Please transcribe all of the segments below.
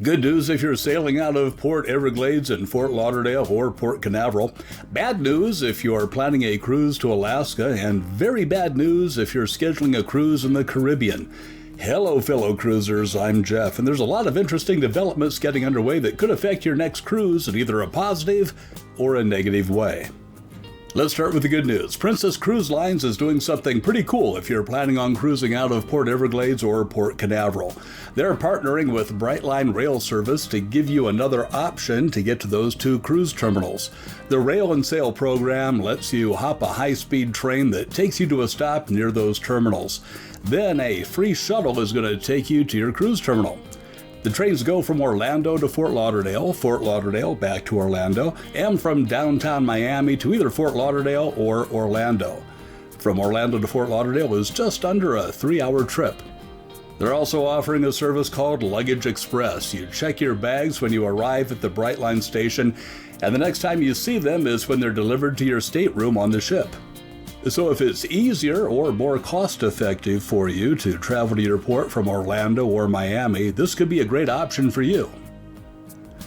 Good news if you're sailing out of Port Everglades in Fort Lauderdale or Port Canaveral. Bad news if you're planning a cruise to Alaska, and very bad news if you're scheduling a cruise in the Caribbean. Hello, fellow cruisers, I'm Jeff, and there's a lot of interesting developments getting underway that could affect your next cruise in either a positive or a negative way. Let's start with the good news. Princess Cruise Lines is doing something pretty cool if you're planning on cruising out of Port Everglades or Port Canaveral. They're partnering with Brightline Rail Service to give you another option to get to those two cruise terminals. The Rail and Sail program lets you hop a high-speed train that takes you to a stop near those terminals. Then a free shuttle is going to take you to your cruise terminal. The trains go from Orlando to Fort Lauderdale back to Orlando, and from downtown Miami to either Fort Lauderdale or Orlando. From Orlando to Fort Lauderdale is just under a 3-hour trip. They're also offering a service called Luggage Express. You check your bags when you arrive at the Brightline station, and the next time you see them is when they're delivered to your stateroom on the ship. So if it's easier or more cost-effective for you to travel to your port from Orlando or Miami, this could be a great option for you.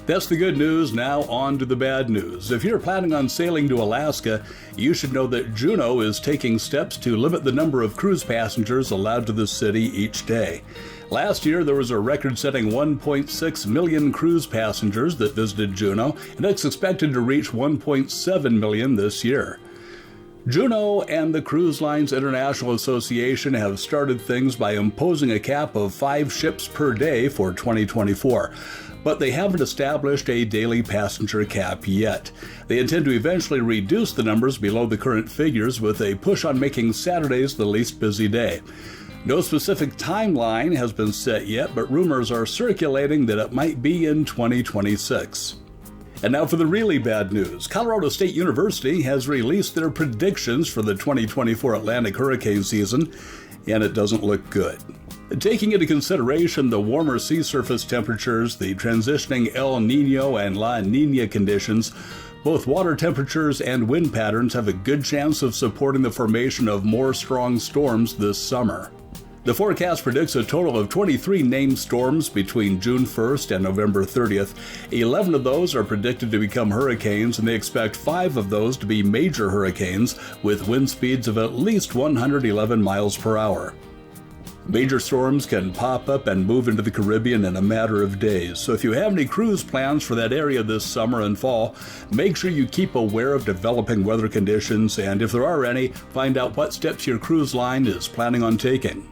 That's the good news. Now on to the bad news. If you're planning on sailing to Alaska, you should know that Juneau is taking steps to limit the number of cruise passengers allowed to the city each day. Last year, there was a record-setting 1.6 million cruise passengers that visited Juneau, and it's expected to reach 1.7 million this year. Juneau and the Cruise Lines International Association have started things by imposing a cap of 5 ships per day for 2024, but they haven't established a daily passenger cap yet. They intend to eventually reduce the numbers below the current figures with a push on making Saturdays the least busy day. No specific timeline has been set yet, but rumors are circulating that it might be in 2026. And now for the really bad news. Colorado State University has released their predictions for the 2024 Atlantic hurricane season, and it doesn't look good. Taking into consideration the warmer sea surface temperatures, the transitioning El Niño and La Niña conditions, both water temperatures and wind patterns have a good chance of supporting the formation of more strong storms this summer. The forecast predicts a total of 23 named storms between June 1st and November 30th. 11 of those are predicted to become hurricanes, and they expect 5 of those to be major hurricanes with wind speeds of at least 111 miles per hour. Major storms can pop up and move into the Caribbean in a matter of days, so if you have any cruise plans for that area this summer and fall, make sure you keep aware of developing weather conditions, and if there are any, find out what steps your cruise line is planning on taking.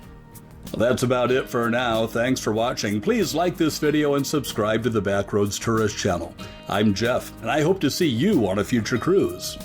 Well, that's about it for now. Thanks for watching. Please like this video and subscribe to the Backroads Tourist channel. I'm Jeff, and I hope to see you on a future cruise.